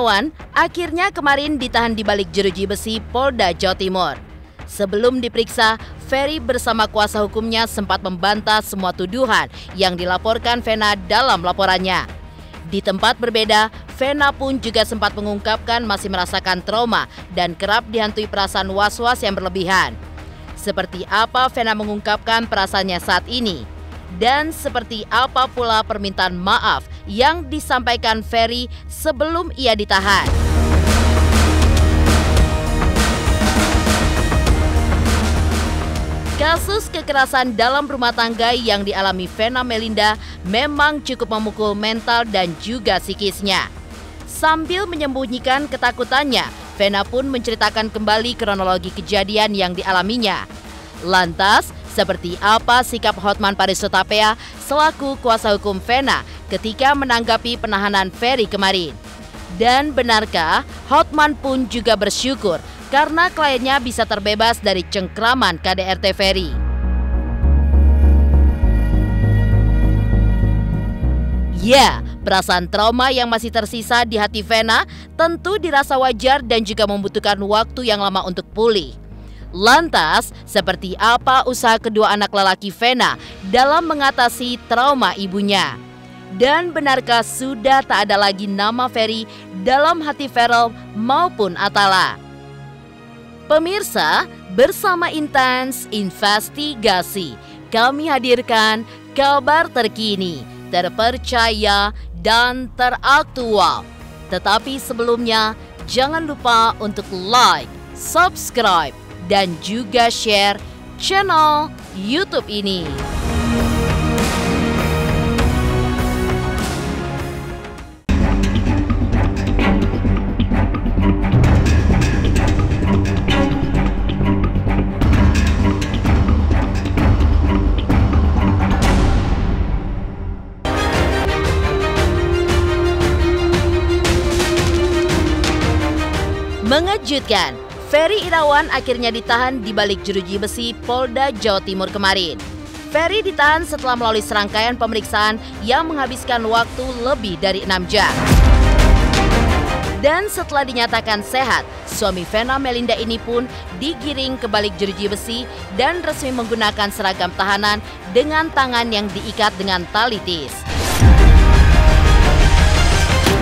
Irawan akhirnya kemarin ditahan di balik jeruji besi Polda Jawa Timur. Sebelum diperiksa, Ferry bersama kuasa hukumnya sempat membantah semua tuduhan yang dilaporkan Vena dalam laporannya. Di tempat berbeda, Vena pun juga sempat mengungkapkan masih merasakan trauma dan kerap dihantui perasaan was-was yang berlebihan. Seperti apa Vena mengungkapkan perasaannya saat ini? Dan seperti apa pula permintaan maaf yang disampaikan Ferry sebelum ia ditahan? Kasus kekerasan dalam rumah tangga yang dialami Vena Melinda memang cukup memukul mental dan juga psikisnya. Sambil menyembunyikan ketakutannya, Vena pun menceritakan kembali kronologi kejadian yang dialaminya. Lantas, seperti apa sikap Hotman Paris Hutapea selaku kuasa hukum Vena ketika menanggapi penahanan Ferry kemarin? Dan benarkah Hotman pun juga bersyukur karena kliennya bisa terbebas dari cengkraman KDRT Ferry? Ya, perasaan trauma yang masih tersisa di hati Vena tentu dirasa wajar dan juga membutuhkan waktu yang lama untuk pulih. Lantas, seperti apa usaha kedua anak lelaki Vena dalam mengatasi trauma ibunya? Dan benarkah sudah tak ada lagi nama Ferry dalam hati Ferel maupun Atala? Pemirsa, bersama Intens Investigasi, kami hadirkan kabar terkini, terpercaya, dan teraktual. Tetapi sebelumnya, jangan lupa untuk like, subscribe, dan juga share channel YouTube ini. Mengejutkan, Ferry Irawan akhirnya ditahan di balik jeruji besi Polda Jawa Timur kemarin. Ferry ditahan setelah melalui serangkaian pemeriksaan yang menghabiskan waktu lebih dari 6 jam. Dan setelah dinyatakan sehat, suami Vena Melinda ini pun digiring ke balik jeruji besi dan resmi menggunakan seragam tahanan dengan tangan yang diikat dengan tali tis.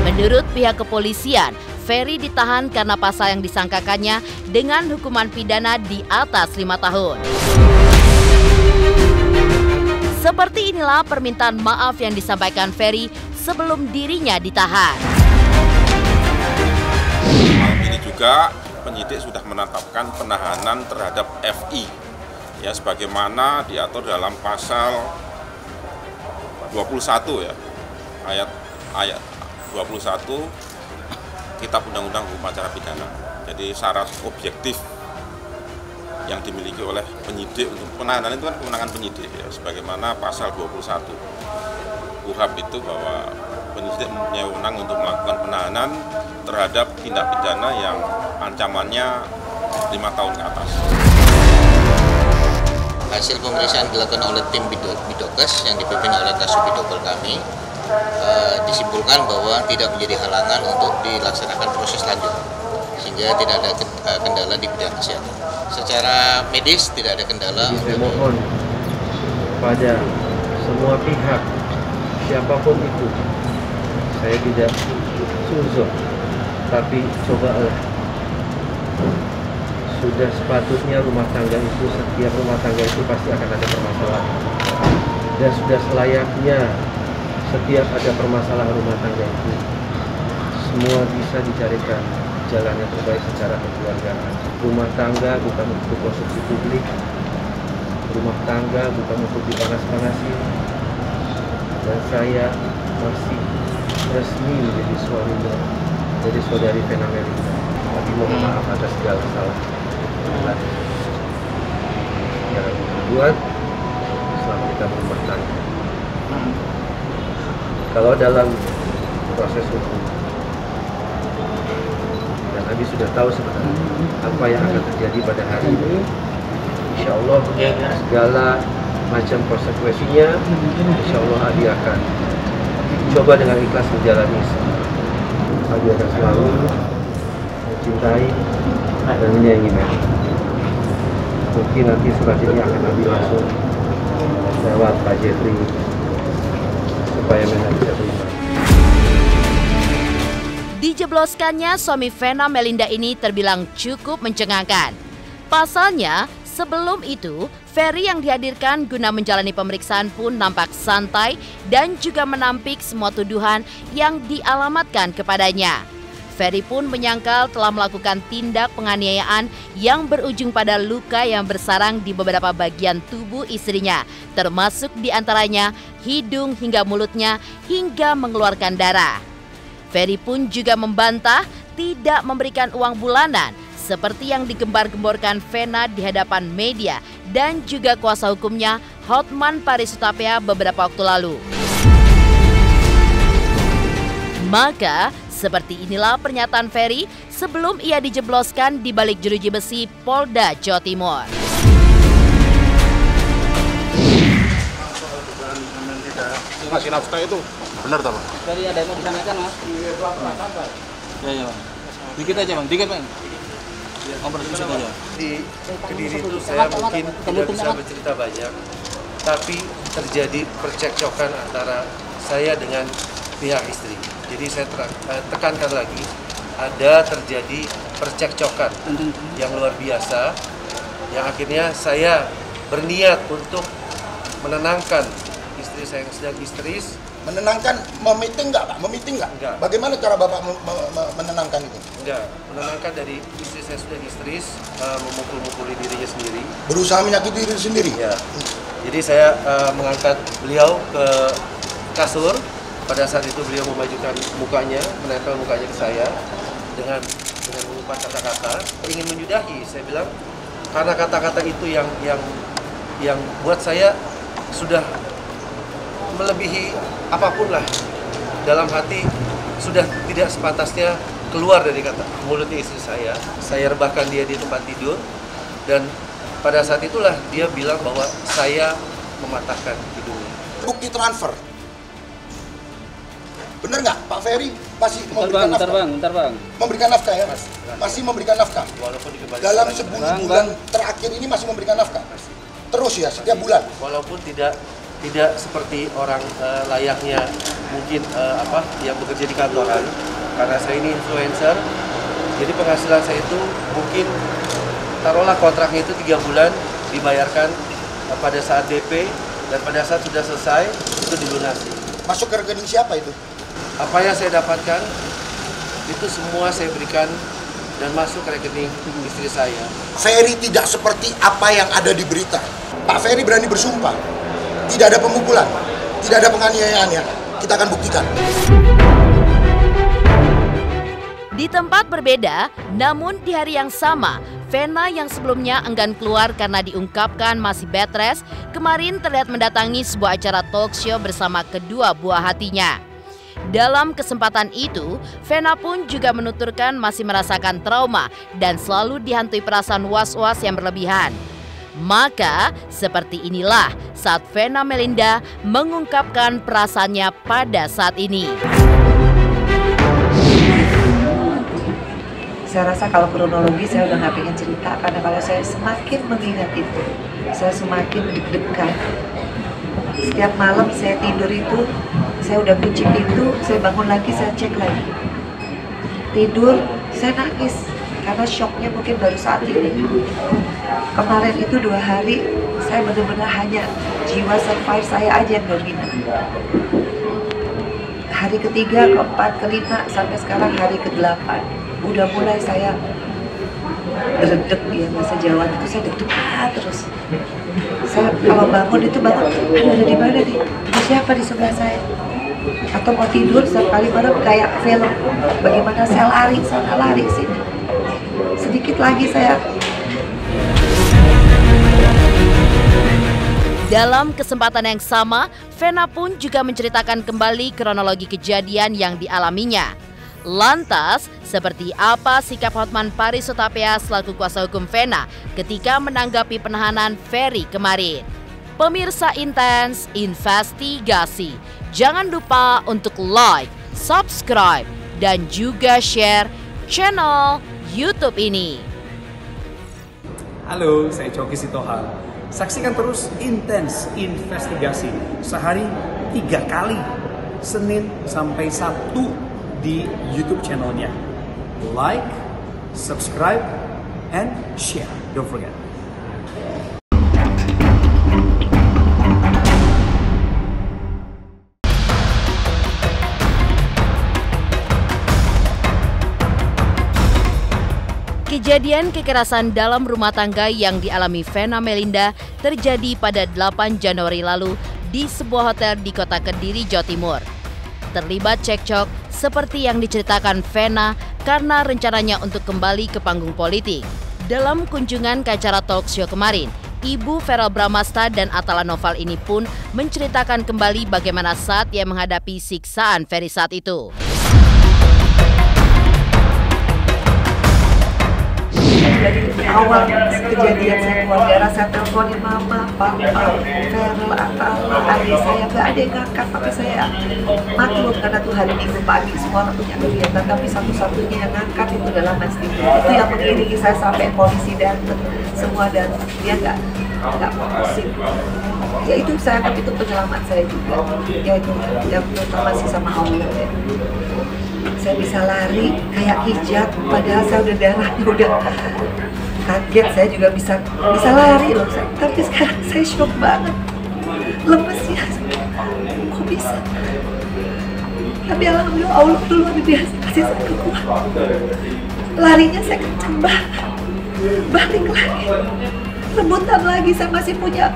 Menurut pihak kepolisian, Ferry ditahan karena pasal yang disangkakannya dengan hukuman pidana di atas 5 tahun. Seperti inilah permintaan maaf yang disampaikan Ferry sebelum dirinya ditahan. Malam ini juga penyidik sudah menetapkan penahanan terhadap FI, ya sebagaimana diatur dalam pasal 21 ya, ayat 21 Kitab Undang-Undang Hukum Acara Pidana. Jadi syarat objektif yang dimiliki oleh penyidik untuk penahanan itu kan kewenangan penyidik ya, sebagaimana pasal 21 KUHP itu bahwa penyidik mempunyai wewenang untuk melakukan penahanan terhadap tindak pidana yang ancamannya 5 tahun ke atas. Hasil pemeriksaan dilakukan oleh tim Bidokes yang dipimpin oleh Kasubidokol kami, disimpulkan bahwa tidak menjadi halangan untuk dilaksanakan proses lanjut, sehingga tidak ada kendala di bidang kesehatan. Secara medis tidak ada kendala. Saya mohon kepada semua pihak, siapapun itu, saya tidak suzon, tapi cobalah. Sudah sepatutnya rumah tangga itu, setiap rumah tangga itu pasti akan ada permasalahan, dan sudah selayaknya setiap ada permasalahan rumah tangga itu, semua bisa dicarikan jalan yang terbaik secara kekeluargaan. Rumah tangga bukan untuk konsumsi publik, rumah tangga bukan untuk dipanas-panasi, dan saya masih resmi menjadi suaminya, jadi saudari Vena Melinda. Tapi mohon maaf atas segala salah yang dibuat selama kita berumah tangga. Kalau dalam proses hukum, dan Abi sudah tahu sebenarnya apa yang akan terjadi pada hari ini, insya Allah segala macam konsekuensinya, insya Allah Abi akan coba dengan ikhlas menjalani. Abi akan selalu mencintai dan menyayangi Meli. Mungkin nanti surat ini akan Abi langsung lewat Pak Jeffrey supaya Meli bisa terima. Dijebloskannya suami Vena Melinda ini terbilang cukup mencengangkan. Pasalnya, sebelum itu, Ferry yang dihadirkan guna menjalani pemeriksaan pun nampak santai dan juga menampik semua tuduhan yang dialamatkan kepadanya. Ferry pun menyangkal telah melakukan tindak penganiayaan yang berujung pada luka yang bersarang di beberapa bagian tubuh istrinya, termasuk diantaranya hidung hingga mulutnya hingga mengeluarkan darah. Ferry pun juga membantah tidak memberikan uang bulanan seperti yang digembar-gemborkan Vena di hadapan media dan juga kuasa hukumnya Hotman Paris Hutapea beberapa waktu lalu. Maka, seperti inilah pernyataan Ferry sebelum ia dijebloskan di balik jeruji besi Polda Jawa Timur. Ngasih nafkah itu benar tak Pak? Dari ada yang mau disampaikan Mas? Ya Bang. Dikit aja Bang, dikit Bang. Ngobrol sedikit aja. Di Kediri itu saya mungkin tidak bisa bercerita banyak, tapi terjadi percekcokan antara saya dengan pihak istri. Jadi saya tekankan lagi, ada terjadi percekcokan yang luar biasa, yang akhirnya saya berniat untuk menenangkan istri saya yang sedang histeris. Menenangkan, memiting nggak Pak? Memiting nggak? Enggak. Bagaimana cara Bapak menenangkan itu? Enggak, menenangkan dari istri saya sudah histeris, memukul-mukuli dirinya sendiri. Berusaha menyakiti diri sendiri? Ya. Jadi saya mengangkat beliau ke kasur. Pada saat itu beliau memajukan mukanya, menempel mukanya ke saya dengan mengumpat kata-kata, ingin menyudahi. Saya bilang karena kata-kata itu yang buat saya sudah melebihi apapun lah, dalam hati sudah tidak sepantasnya keluar dari kata mulutnya istri saya. Saya rebahkan dia di tempat tidur dan pada saat itulah dia bilang bahwa saya mematahkan hidungnya. Bukti transfer. Bener nggak Pak Ferry pasti memberikan nafkah? Bentar bang. Memberikan nafkah ya Mas? Masih memberikan nafkah? Walaupun dikembalikan dalam sebulan terakhir ini masih memberikan nafkah? Terus ya, setiap bulan? Walaupun tidak seperti orang layaknya mungkin yang bekerja di kantoran, karena saya ini influencer, jadi penghasilan saya itu mungkin taruhlah kontraknya itu 3 bulan dibayarkan pada saat DP dan pada saat sudah selesai itu dilunasi. Masuk ke rekening siapa itu? Apa yang saya dapatkan itu semua saya berikan dan masuk ke rekening istri saya. Ferry tidak seperti apa yang ada di berita. Pak Ferry berani bersumpah, tidak ada pemukulan, tidak ada penganiayaan ya. Kita akan buktikan. Di tempat berbeda, namun di hari yang sama, Vena yang sebelumnya enggan keluar karena diungkapkan masih bed rest, kemarin terlihat mendatangi sebuah acara talk show bersama kedua buah hatinya. Dalam kesempatan itu, Vena pun juga menuturkan masih merasakan trauma dan selalu dihantui perasaan was-was yang berlebihan. Maka, seperti inilah saat Vena Melinda mengungkapkan perasaannya pada saat ini. Saya rasa kalau kronologi saya udah nggak pengen cerita, karena kalau saya semakin mengingat itu, saya semakin deg-degan. Setiap malam saya tidur itu, saya udah kunci pintu, saya bangun lagi, saya cek lagi. Tidur, saya nangis, karena shocknya mungkin baru saat ini. Kemarin itu 2 hari, saya benar-benar hanya jiwa survive saya aja yang dominan. Hari ketiga, keempat, kelima, sampai sekarang hari ke-8. Udah mulai saya deg-deg ya, bahasa Jawa itu saya deg-degan terus. Saya kalau bangun itu bangun, aduh ada di mana nih? Ada siapa di sebelah saya? Atau mau tidur setiap kali malam kayak film. Bagaimana saya lari sana lari sini. Sedikit lagi saya. Dalam kesempatan yang sama, Vena pun juga menceritakan kembali kronologi kejadian yang dialaminya. Lantas, seperti apa sikap Hotman Paris Hutapea selaku kuasa hukum Vena ketika menanggapi penahanan Ferry kemarin? Pemirsa Intens Investigasi, jangan lupa untuk like, subscribe, dan juga share channel YouTube ini. Halo, saya Coki Sitohang. Saksikan terus Intens Investigasi sehari 3 kali, Senin sampai Sabtu di YouTube channelnya. Like, subscribe, and share. Don't forget. Kejadian kekerasan dalam rumah tangga yang dialami Vena Melinda terjadi pada 8 Januari lalu di sebuah hotel di kota Kediri, Jawa Timur. Terlibat cekcok seperti yang diceritakan Vena karena rencananya untuk kembali ke panggung politik. Dalam kunjungan ke acara talk show kemarin, Ibu Verrel Bramasta dan Atala Noval ini pun menceritakan kembali bagaimana saat ia menghadapi siksaan Ferry saat itu. Dari awal kejadian saya keluarga, saya teleponin mama, papa, Verrel, Atala, adik saya, nggak ada yang ngangkat, tapi saya maklum karena tuh hari Minggu pagi semua orang punya kegiatan, tapi satu-satunya yang ngangkat itu adalah Mas Timo. Itu yang mengiringi saya sampai polisi datang, semua dan dia nggak pusing. Ya itu saya anggap itu penyelamat saya juga. Ya itu yang terutama sih sama Allah ya. Saya bisa lari kayak hijab, padahal saya udah darahnya udah kaget. Saya juga bisa lari loh, tapi sekarang saya shock banget, lemes ya, kok bisa? Tapi alhamdulillah Allah dulu luar biasa kasih saya kekuatan. Larinya saya kenceng banget, balik lagi, rebutan lagi. Saya masih punya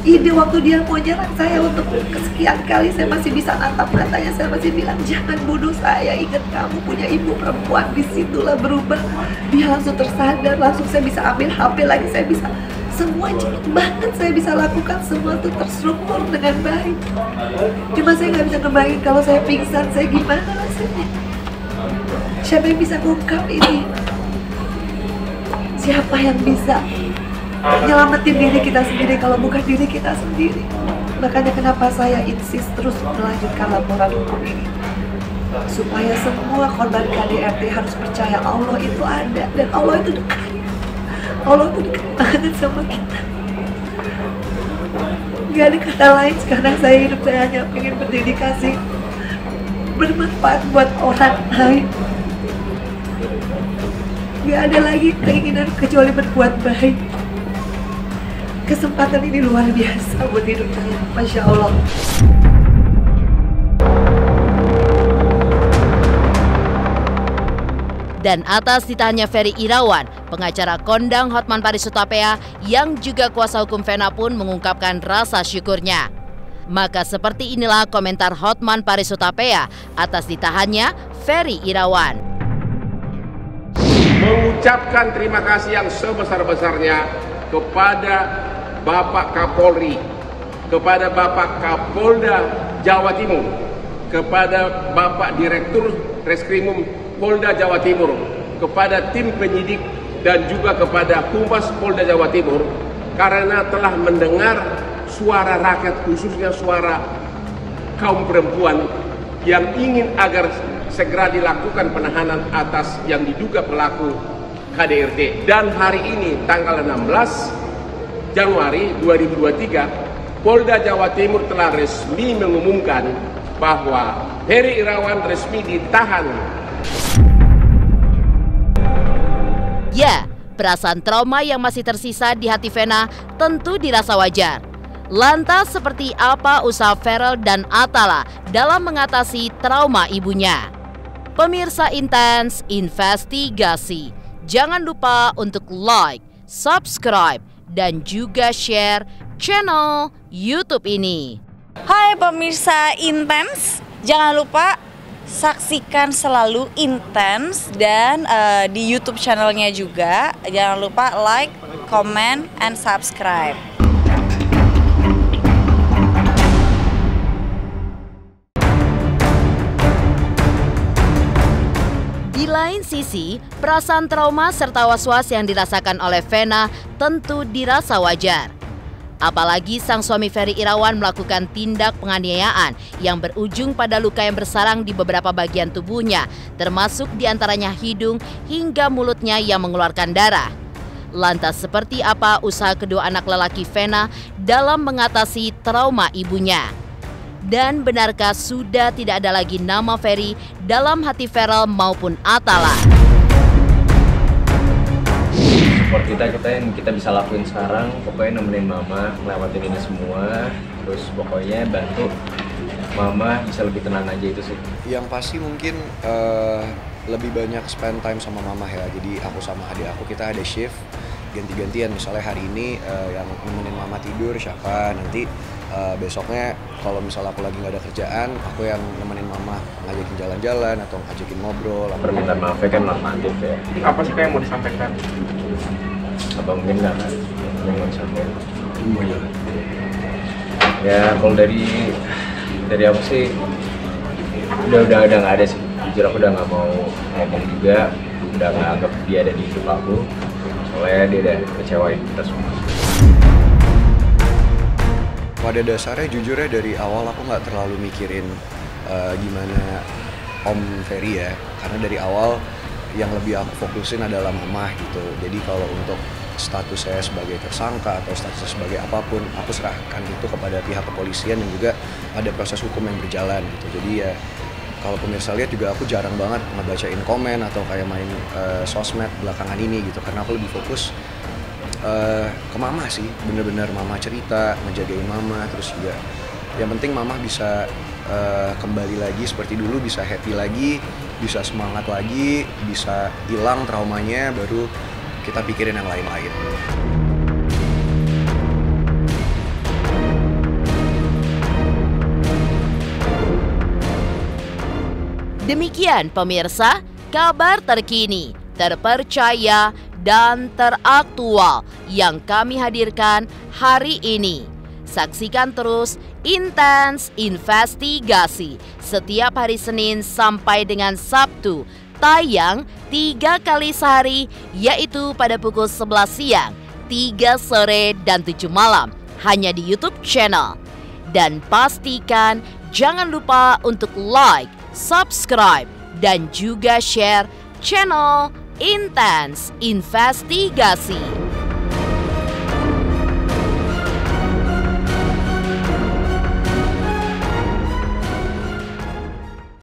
ide waktu dia mau nyerang saya untuk kesekian kali, saya masih bisa natap matanya, saya masih bilang jangan bunuh saya, ingat kamu punya ibu perempuan. Disitulah berubah, dia langsung tersadar, langsung saya bisa ambil HP lagi, saya bisa semua cepet banget, saya bisa lakukan semua itu terstruktur dengan baik. Cuma saya nggak bisa ngebayangin kalau saya pingsan, saya gimana rasanya. Siapa yang bisa ngungkap ini? Siapa yang bisa nyelamatin diri kita sendiri kalau bukan diri kita sendiri? Makanya kenapa saya insist terus melanjutkan laporan hukum ini, supaya semua korban KDRT harus percaya Allah itu ada dan Allah itu dekat. Allah itu dekat banget sama kita. Gak ada kata lain sekarang saya hidup, saya hanya ingin berdedikasi, bermanfaat buat orang lain. Gak ada lagi keinginan kecuali berbuat baik. Kesempatan ini luar biasa buat hidup saya, Masya Allah. Dan atas ditahannya Ferry Irawan, pengacara kondang Hotman Paris Hutapea yang juga kuasa hukum Vena pun mengungkapkan rasa syukurnya. Maka seperti inilah komentar Hotman Paris Hutapea atas ditahannya Ferry Irawan. Mengucapkan terima kasih yang sebesar-besarnya kepada Bapak Kapolri, kepada Bapak Kapolda Jawa Timur, kepada Bapak Direktur Reskrimum Polda Jawa Timur, kepada tim penyidik dan juga kepada Humas Polda Jawa Timur karena telah mendengar suara rakyat, khususnya suara kaum perempuan yang ingin agar segera dilakukan penahanan atas yang diduga pelaku KDRT. Dan hari ini tanggal 16 Januari 2023, Polda Jawa Timur telah resmi mengumumkan bahwa Ferry Irawan resmi ditahan. Ya, perasaan trauma yang masih tersisa di hati Vena tentu dirasa wajar. Lantas seperti apa usaha Verrel dan Atala dalam mengatasi trauma ibunya? Pemirsa Intens Investigasi, jangan lupa untuk like, subscribe, dan juga share channel YouTube ini. Hai pemirsa Intens, jangan lupa saksikan selalu Intens dan di YouTube channelnya juga. Jangan lupa like, comment, and subscribe. Di lain sisi, perasaan trauma serta was-was yang dirasakan oleh Vena tentu dirasa wajar. Apalagi sang suami Ferry Irawan melakukan tindak penganiayaan yang berujung pada luka yang bersarang di beberapa bagian tubuhnya, termasuk diantaranya hidung hingga mulutnya yang mengeluarkan darah. Lantas seperti apa usaha kedua anak lelaki Vena dalam mengatasi trauma ibunya? Dan benarkah sudah tidak ada lagi nama Ferry dalam hati Feral maupun Atala? Support kita yang kita bisa lakuin sekarang, pokoknya nemenin mama ngelewatin ini semua, terus pokoknya bantu mama bisa lebih tenang aja, itu sih. Yang pasti mungkin lebih banyak spend time sama mama ya, jadi aku sama adik aku kita ada shift ganti-gantian, misalnya hari ini yang nemenin mama tidur siapa, nanti besoknya kalau misalnya aku lagi nggak ada kerjaan, aku yang nemenin mama ngajakin jalan-jalan atau ngajakin ngobrol. Permintaan maafnya kan normatif ya. Apa sih yang mau disampaikan? Apa mungkin nggak kan? Yang mau disampaikan? Ya kalau dari aku sih udah nggak ada sih. Jujur aku udah nggak mau ngomong juga, udah nggak anggap dia ada di hidup aku. Soalnya dia udah kecewain kita semua. Pada dasarnya jujurnya dari awal aku nggak terlalu mikirin gimana Om Ferry ya, karena dari awal yang lebih aku fokusin adalah mama gitu. Jadi kalau untuk status saya sebagai tersangka atau status sebagai apapun, aku serahkan itu kepada pihak kepolisian dan juga ada proses hukum yang berjalan gitu. Jadi ya kalau pemirsa lihat juga aku jarang banget ngebacain komen atau kayak main sosmed belakangan ini gitu, karena aku lebih fokus ke mama sih, bener-bener mama cerita, ngejagain mama, terus juga yang penting mama bisa kembali lagi seperti dulu, bisa happy lagi, bisa semangat lagi, bisa hilang traumanya, baru kita pikirin yang lain-lain. Demikian pemirsa, kabar terkini, terpercaya, dan teraktual yang kami hadirkan hari ini. Saksikan terus Intens Investigasi setiap hari Senin sampai dengan Sabtu, tayang 3 kali sehari, yaitu pada pukul 11 siang, 3 sore, dan 7 malam, hanya di YouTube channel. Dan pastikan jangan lupa untuk like, subscribe, dan juga share channel Intens Investigasi.